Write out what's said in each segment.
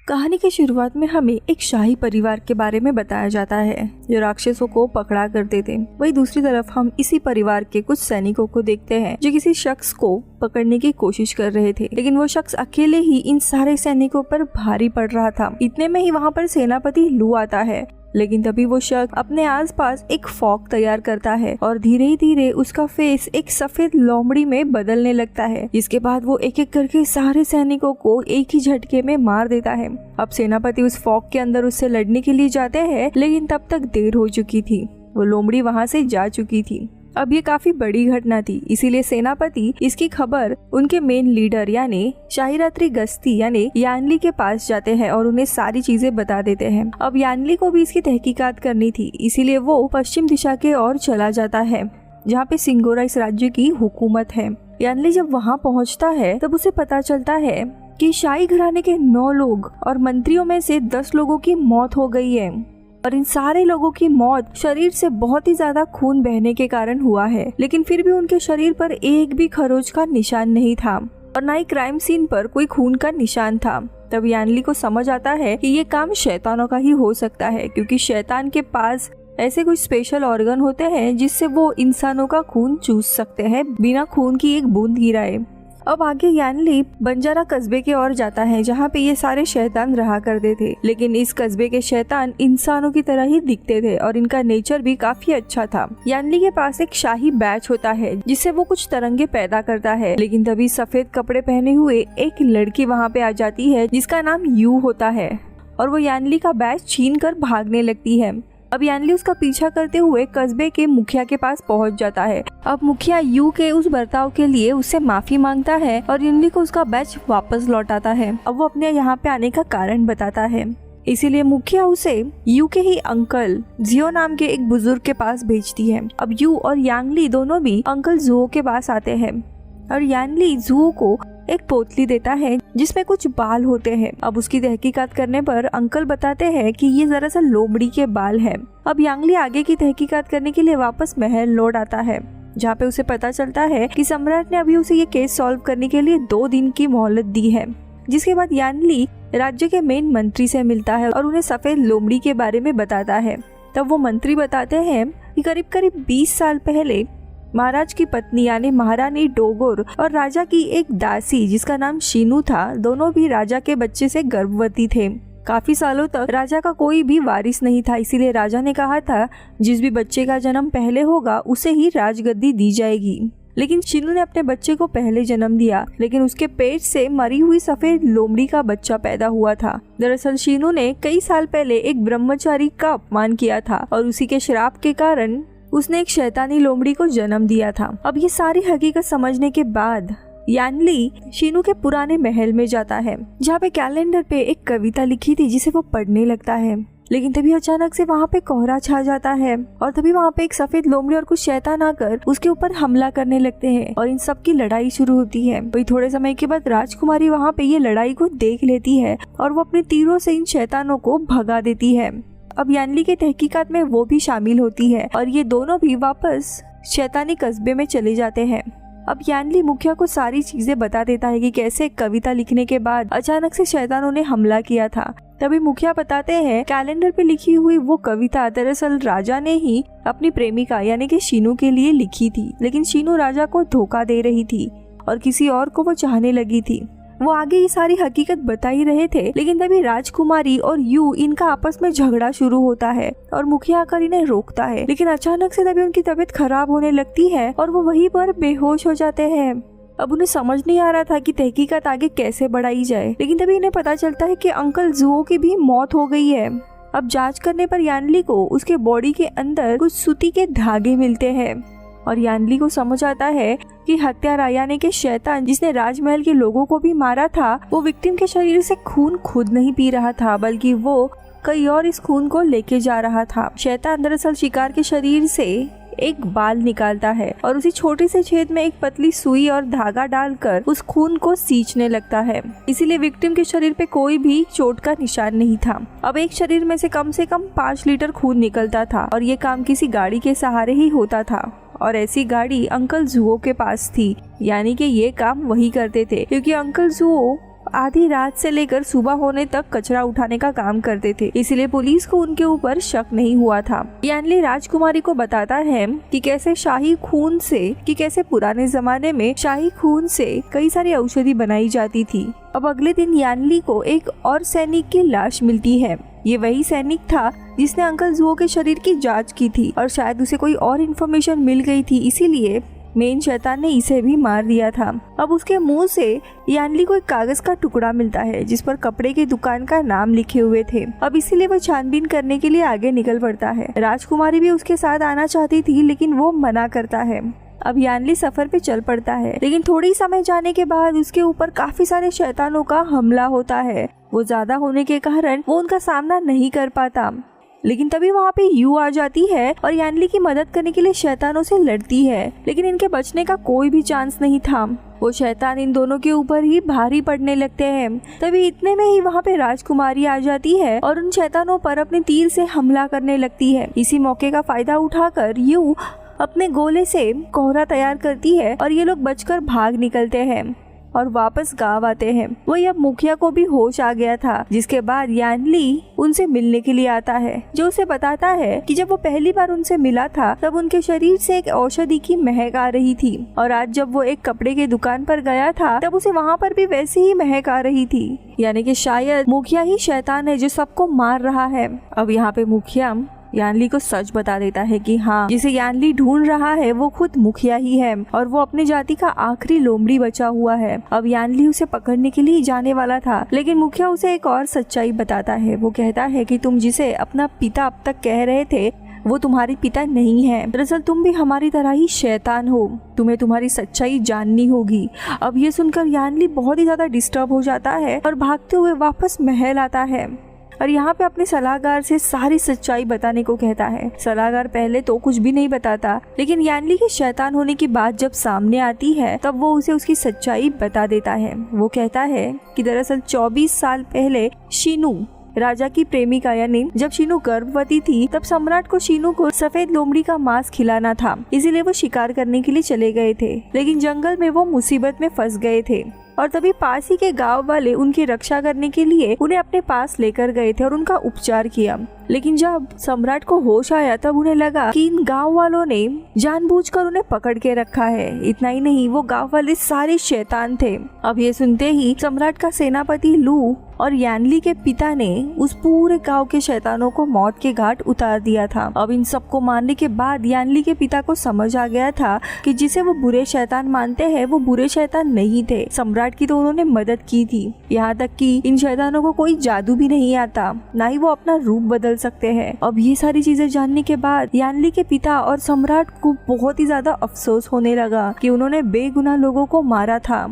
कहानी की शुरुआत में हमें एक शाही परिवार के बारे में बताया जाता है जो राक्षसों को पकड़ा करते थे। वही दूसरी तरफ हम इसी परिवार के कुछ सैनिकों को देखते हैं जो किसी शख्स को पकड़ने की कोशिश कर रहे थे, लेकिन वो शख्स अकेले ही इन सारे सैनिकों पर भारी पड़ रहा था। इतने में ही वहाँ पर सेनापति लू आता है, लेकिन तभी वो शख्स अपने आसपास एक फॉग तैयार करता है और धीरे धीरे उसका फेस एक सफेद लोमड़ी में बदलने लगता है, जिसके बाद वो एक एक करके सारे सैनिकों को एक ही झटके में मार देता है। अब सेनापति उस फॉग के अंदर उससे लड़ने के लिए जाते हैं, लेकिन तब तक देर हो चुकी थी। वो लोमड़ी वहाँ से जा चुकी थी। अब ये काफी बड़ी घटना थी, इसीलिए सेनापति इसकी खबर उनके मेन लीडर यानी शाही रात्रि गश्ती यानी यानली के पास जाते हैं और उन्हें सारी चीजें बता देते हैं। अब यानली को भी इसकी तहकीकात करनी थी, इसीलिए वो पश्चिम दिशा के ओर चला जाता है जहाँ पे सिंगोरा इस राज्य की हुकूमत है। यानली जब वहाँ पहुँचता है तब उसे पता चलता है कि शाही घराने के 9 लोग और मंत्रियों में से 10 लोगों की मौत हो गई है और इन सारे लोगों की मौत शरीर से बहुत ही ज्यादा खून बहने के कारण हुआ है, लेकिन फिर भी उनके शरीर पर एक भी खरोच का निशान नहीं था और ना ही क्राइम सीन पर कोई खून का निशान था। तब यानली को समझ आता है कि ये काम शैतानों का ही हो सकता है, क्योंकि शैतान के पास ऐसे कुछ स्पेशल ऑर्गन होते हैं जिससे वो इंसानों का खून चूस सकते हैं बिना खून की एक बूंद गिराए। अब आगे यानली बंजारा कस्बे के ओर जाता है जहाँ पे ये सारे शैतान रहा करते थे, लेकिन इस कस्बे के शैतान इंसानों की तरह ही दिखते थे और इनका नेचर भी काफी अच्छा था। यानली के पास एक शाही बैच होता है जिससे वो कुछ तरंगे पैदा करता है, लेकिन तभी सफेद कपड़े पहने हुए एक लड़की वहाँ पे आ जाती है जिसका नाम यू होता है और वो यानली का बैच छीन कर भागने लगती है। अब यानली उसका पीछा करते हुए कस्बे के मुखिया के पास पहुंच जाता है। अब मुखिया यू के उस बर्ताव के लिए उससे माफी मांगता है और यानली को उसका बैच वापस लौटाता है। अब वो अपने यहाँ पे आने का कारण बताता है, इसीलिए मुखिया उसे यू के ही अंकल जियो नाम के एक बुजुर्ग के पास भेजती है। अब यू और यानली दोनों भी अंकल जुओ के पास आते हैं और यानली जुओ को एक पोतली देता है जिसमें कुछ बाल होते हैं। अब उसकी तहकीकात करने पर अंकल बताते हैं कि ये दरअसल लोमड़ी के बाल हैं। अब यानली आगे की तहकीकात करने के लिए वापस महल लौट आता है जहाँ पे उसे पता चलता है कि सम्राट ने अभी उसे ये केस सॉल्व करने के लिए 2 दिन की मोहलत दी है। जिसके बाद यानली राज्य के मेन मंत्री से मिलता है और उन्हें सफेद लोमड़ी के बारे में बताता है। तब वो मंत्री बताते हैं कि करीब करीब 20 साल पहले महाराज की पत्नी यानी महारानी डोगोर और राजा की एक दासी जिसका नाम शीनू था, दोनों भी राजा के बच्चे से गर्भवती थे। काफी सालों तक राजा का कोई भी वारिस नहीं था, इसीलिए राजा ने कहा था जिस भी बच्चे का जन्म पहले होगा उसे ही राजगद्दी दी जाएगी। लेकिन शीनू ने अपने बच्चे को पहले जन्म दिया, लेकिन उसके पेट से मरी हुई सफेद लोमड़ी का बच्चा पैदा हुआ था। दरअसल शीनू ने कई साल पहले एक ब्रह्मचारी का अपमान किया था और उसी के श्राप के कारण उसने एक शैतानी लोमड़ी को जन्म दिया था। अब ये सारी हकीकत समझने के बाद यानली शीनू के पुराने महल में जाता है जहाँ पे कैलेंडर पे एक कविता लिखी थी जिसे वो पढ़ने लगता है, लेकिन तभी अचानक से वहाँ पे कोहरा छा जाता है और तभी वहाँ पे एक सफेद लोमड़ी और कुछ शैतान आकर उसके ऊपर हमला करने लगते हैं और इन सब की लड़ाई शुरू होती है। वही थोड़े समय के बाद राजकुमारी वहाँ पे ये लड़ाई को देख लेती है और वो अपने तीरों से इन शैतानों को भगा देती है। अब यानली के तहकीकात में वो भी शामिल होती है और ये दोनों भी वापस शैतानी कस्बे में चले जाते हैं। अब यानली मुखिया को सारी चीजें बता देता है कि कैसे कविता लिखने के बाद अचानक से शैतानों ने हमला किया था। तभी मुखिया बताते हैं कैलेंडर पे लिखी हुई वो कविता दरअसल राजा ने ही अपनी प्रेमिका यानी कि शीनू के लिए लिखी थी, लेकिन शीनू राजा को धोखा दे रही थी और किसी और को वो चाहने लगी थी। वो आगे ये सारी हकीकत बता ही रहे थे, लेकिन तभी राजकुमारी और यू इनका आपस में झगड़ा शुरू होता है और मुखिया आकर इन्हें रोकता है, लेकिन अचानक से तभी उनकी तबीयत खराब होने लगती है और वो वहीं पर बेहोश हो जाते हैं। अब उन्हें समझ नहीं आ रहा था कि तहकीकात आगे कैसे बढ़ाई जाए, लेकिन तभी इन्हें पता चलता है कि अंकल जुओ की भी मौत हो गई है। अब जांच करने पर यानली को उसके बॉडी के अंदर कुछ सूती के धागे मिलते हैं और यानली को समझ आता है कि हत्यारा यानी कि शैतान जिसने राजमहल के लोगों को भी मारा था, वो विक्टिम के शरीर से खून खुद नहीं पी रहा था, बल्कि वो कई और इस खून को लेके जा रहा था। शैतान दरअसल शिकार के शरीर से एक बाल निकालता है और उसी छोटे से छेद में एक पतली सुई और धागा डालकर उस खून को सींचने लगता है। इसीलिए विक्टिम के शरीर पे कोई भी चोट का निशान नहीं था। अब एक शरीर में से कम 5 लीटर खून निकलता था और ये काम किसी गाड़ी के सहारे ही होता था और ऐसी गाड़ी अंकल जुओ के पास थी, यानी कि ये काम वही करते थे क्योंकि अंकल जुओ आधी रात से लेकर सुबह होने तक कचरा उठाने का काम करते थे, इसलिए पुलिस को उनके ऊपर शक नहीं हुआ था। यानली राजकुमारी को बताता है कि कैसे पुराने जमाने में शाही खून से कई सारी औषधि बनाई जाती थी। अब अगले दिन यानली को एक और सैनिक की लाश मिलती है। ये वही सैनिक था जिसने अंकल जुओ के शरीर की जांच की थी और शायद उसे कोई और इन्फॉर्मेशन मिल गई थी, इसीलिए मेन शैतान ने इसे भी मार दिया था। अब उसके मुंह से यानली को एक कागज का टुकड़ा मिलता है जिस पर कपड़े की दुकान का नाम लिखे हुए थे। अब इसीलिए वो छानबीन करने के लिए आगे निकल पड़ता है। राजकुमारी भी उसके साथ आना चाहती थी लेकिन वो मना करता है। अब यानली सफर पे चल पड़ता है, लेकिन थोड़ी समय जाने के बाद उसके ऊपर काफी सारे शैतानों का हमला होता है। वो ज्यादा होने के कारण वो उनका सामना नहीं कर पाता, लेकिन तभी वहाँ पे यू आ जाती है और यानली की मदद करने के लिए शैतानों से लड़ती है, लेकिन इनके बचने का कोई भी चांस नहीं था। वो शैतान इन दोनों के ऊपर ही भारी पड़ने लगते हैं। तभी इतने में ही वहाँ पे राजकुमारी आ जाती है और उन शैतानों पर अपने तीर से हमला करने लगती है। इसी मौके का फायदा उठाकर यू अपने गोले से कोहरा तैयार करती है और ये लोग बचकर भाग निकलते हैं और वापस गांव आते हैं। वही अब मुखिया को भी होश आ गया था, जिसके बाद यानली उनसे मिलने के लिए आता है, जो उसे बताता है कि जब वो पहली बार उनसे मिला था तब उनके शरीर से एक औषधि की महक आ रही थी और आज जब वो एक कपड़े की दुकान पर गया था तब उसे वहाँ पर भी वैसी ही महक आ रही थी। यानी कि शायद मुखिया ही शैतान है जो सबको मार रहा है। अब यहाँ पे मुखिया यानली को सच बता देता है कि हाँ, जिसे यानली ढूंढ रहा है वो खुद मुखिया ही है और वो अपनी जाति का आखिरी लोमड़ी बचा हुआ है। अब यानली उसे पकड़ने के लिए जाने वाला था, लेकिन मुखिया उसे एक और सच्चाई बताता है। वो कहता है कि तुम जिसे अपना पिता अब तक कह रहे थे वो तुम्हारे पिता नहीं है, दरअसल तुम भी हमारी तरह ही शैतान हो, तुम्हें तुम्हारी सच्चाई जाननी होगी। अब ये सुनकर यानली बहुत ही ज्यादा डिस्टर्ब हो जाता है और भागते हुए वापस महल आता है और यहाँ पे अपने सलाहकार से सारी सच्चाई बताने को कहता है। सलाहकार पहले तो कुछ भी नहीं बताता, लेकिन यानली के शैतान होने की बात जब सामने आती है तब वो उसे उसकी सच्चाई बता देता है। वो कहता है कि दरअसल 24 साल पहले शीनू राजा की प्रेमिका, यानी जब शीनू गर्भवती थी तब सम्राट को शीनू को सफेद लोमड़ी का मांस खिलाना था, इसीलिए वो शिकार करने के लिए चले गए थे, लेकिन जंगल में वो मुसीबत में फंस गए थे और तभी पास ही के गांव वाले उनकी रक्षा करने के लिए उन्हें अपने पास लेकर गए थे और उनका उपचार किया। लेकिन जब सम्राट को होश आया तब उन्हें लगा कि इन गांव वालों ने जानबूझकर उन्हें पकड़ के रखा है। इतना ही नहीं, वो गांव वाले सारे शैतान थे। अब ये सुनते ही सम्राट का सेनापति लू और यानली के पिता ने उस पूरे गांव के शैतानों को मौत के घाट उतार दिया था। अब इन सबको मारने के बाद यानली के पिता को समझ आ गया था कि जिसे वो बुरे शैतान मानते हैं वो बुरे शैतान नहीं थे, सम्राट की तो उन्होंने मदद की थी। यहाँ तक कि इन शैतानों को कोई जादू भी नहीं आता, ना ही वो अपना रूप बदल सकते हैं। अब ये सारी चीजें जानने के बाद यानली के पिता और सम्राट को बहुत ही ज्यादा अफसोस होने लगा कि उन्होंने बेगुनाह लोगों को मारा था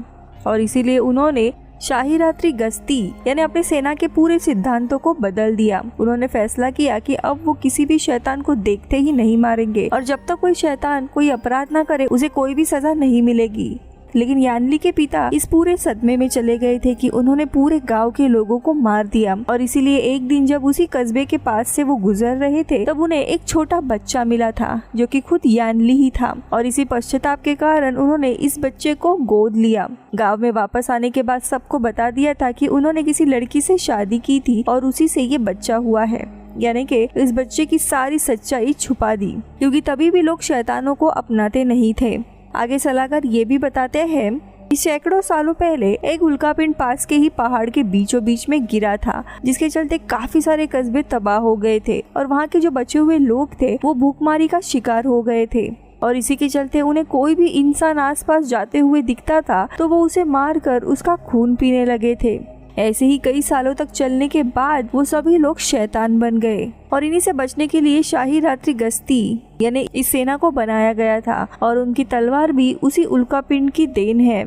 और इसीलिए उन्होंने शाही रात्रि गश्ती यानी अपने सेना के पूरे सिद्धांतों को बदल दिया। उन्होंने फैसला किया कि अब वो किसी भी शैतान को देखते ही नहीं मारेंगे और जब तक कोई शैतान कोई अपराध ना करे उसे कोई भी सजा नहीं मिलेगी। लेकिन यानली के पिता इस पूरे सदमे में चले गए थे कि उन्होंने पूरे गांव के लोगों को मार दिया और इसीलिए एक दिन जब उसी कस्बे के पास से वो गुजर रहे थे तब उन्हें एक छोटा बच्चा मिला था जो कि खुद यानली ही था और इसी पश्चाताप के कारण उन्होंने इस बच्चे को गोद लिया। गांव में वापस आने के बाद सबको बता दिया था कि उन्होंने किसी लड़की से शादी की थी और उसी से ये बच्चा हुआ है, यानी कि इस बच्चे की सारी सच्चाई छुपा दी, क्योंकि तभी भी लोग शैतानों को अपनाते नहीं थे। आगे सलाहकार ये भी बताते हैं कि सैकड़ों सालों पहले एक उल्कापिंड पास के ही पहाड़ के बीचों बीच में गिरा था, जिसके चलते काफी सारे कस्बे तबाह हो गए थे और वहाँ के जो बचे हुए लोग थे वो भूखमारी का शिकार हो गए थे और इसी के चलते उन्हें कोई भी इंसान आसपास जाते हुए दिखता था तो वो उसे मारकर उसका खून पीने लगे थे। ऐसे ही कई सालों तक चलने के बाद वो सभी लोग शैतान बन गए और इन्हीं से बचने के लिए शाही रात्रि गश्ती यानी इस सेना को बनाया गया था और उनकी तलवार भी उसी उल्कापिंड की देन है।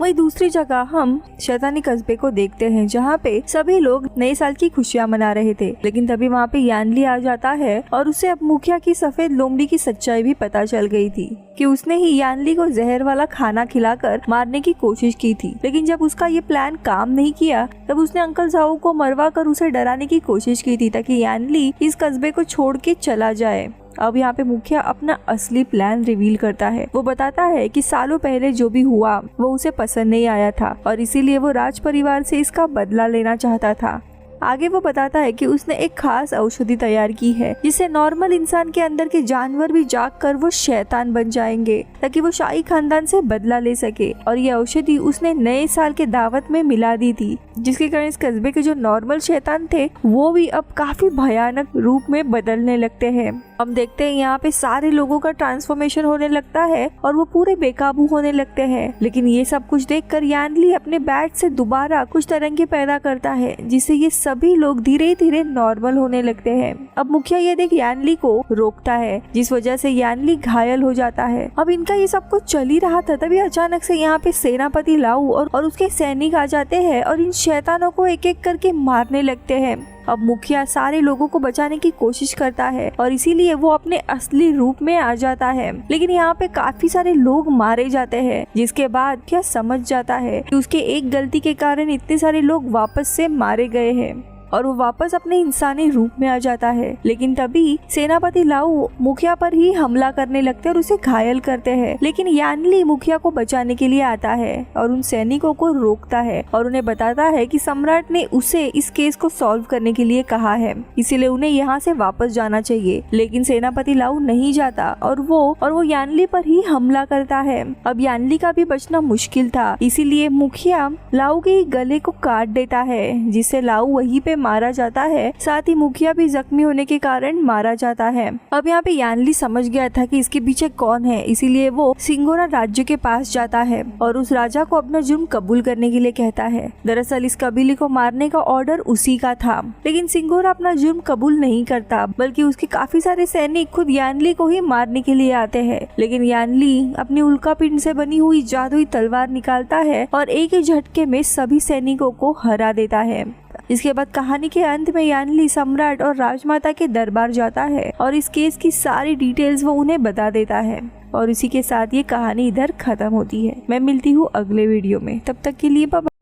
वही दूसरी जगह हम शैतानी कस्बे को देखते हैं जहाँ पे सभी लोग नए साल की खुशियां मना रहे थे, लेकिन तभी वहाँ पे यानली आ जाता है और उसे अब मुखिया की सफेद लोमड़ी की सच्चाई भी पता चल गई थी कि उसने ही यानली को जहर वाला खाना खिलाकर मारने की कोशिश की थी। लेकिन जब उसका ये प्लान काम नहीं किया तब उसने अंकल झाओ को मरवा कर उसे डराने की कोशिश की थी ताकि यानली इस कस्बे को छोड़ के चला जाए अब यहाँ पे मुखिया अपना असली प्लान रिवील करता है। वो बताता है कि सालों पहले जो भी हुआ वो उसे पसंद नहीं आया था और इसीलिए वो राज परिवार से इसका बदला लेना चाहता था। आगे वो बताता है कि उसने एक खास औषधि तैयार की है जिससे नॉर्मल इंसान के अंदर के जानवर भी जागकर वो शैतान बन जाएंगे ताकि वो शाही खानदान से बदला ले सके। और ये औषधि उसने नए साल के दावत में मिला दी थी, जिसके कारण इस कस्बे के जो नॉर्मल शैतान थे वो भी अब काफी भयानक रूप में बदलने लगते हैं। हम देखते हैं यहाँ पे सारे लोगों का ट्रांसफॉर्मेशन होने लगता है और वो पूरे बेकाबू होने लगते हैं। लेकिन ये सब कुछ देखकर यान ली अपने बैट से दोबारा कुछ तरंगे पैदा करता है जिससे ये सभी लोग धीरे धीरे नॉर्मल होने लगते हैं। अब मुखिया ये देख यानली को रोकता है जिस वजह से यानली घायल हो जाता है। अब इनका ये सब कुछ चल ही रहा था, तभी अचानक से यहाँ पे सेनापति लाऊ और उसके सैनिक आ जाते हैं और इन शैतानों को एक एक करके मारने लगते हैं। अब मुखिया सारे लोगों को बचाने की कोशिश करता है और इसीलिए वो अपने असली रूप में आ जाता है। लेकिन यहाँ पे काफी सारे लोग मारे जाते हैं, जिसके बाद क्या समझ जाता है कि उसके एक गलती के कारण इतने सारे लोग वापस से मारे गए हैं और वो वापस अपने इंसानी रूप में आ जाता है। लेकिन तभी सेनापति लाऊ मुखिया पर ही हमला करने लगते हैं और उसे घायल करते हैं। लेकिन यानली मुखिया को बचाने के लिए आता है और उन सैनिकों को रोकता है और उन्हें बताता है कि सम्राट ने उसे इस केस को सॉल्व करने के लिए कहा है, इसीलिए उन्हें यहाँ से वापस जाना चाहिए। लेकिन सेनापति लाऊ नहीं जाता और वो यानली पर ही हमला करता है। अब यानली का भी बचना मुश्किल था, इसीलिए मुखिया लाऊ के गले को काट देता है जिससे लाऊ वहीं पे मारा जाता है। साथ ही मुखिया भी जख्मी होने के कारण मारा जाता है। अब यहाँ पे यानली समझ गया था कि इसके पीछे कौन है, इसीलिए वो सिंगोरा राज्य के पास जाता है और उस राजा को अपना जुर्म कबूल करने के लिए कहता है। दरअसल इस कबीले को मारने का ऑर्डर उसी का था, लेकिन सिंगोरा अपना जुर्म कबूल नहीं करता, बल्कि उसके काफी सारे सैनिक खुद यानली को ही मारने के लिए आते हैं। लेकिन यानली अपनी उल्कापिंड से बनी हुई जादुई तलवार निकालता है और एक ही झटके में सभी सैनिकों को हरा देता है। इसके बाद कहानी के अंत में यानली सम्राट और राजमाता के दरबार जाता है और इस केस की सारी डिटेल्स वो उन्हें बता देता है और इसी के साथ ये कहानी इधर खत्म होती है। मैं मिलती हूँ अगले वीडियो में, तब तक के लिए बाय।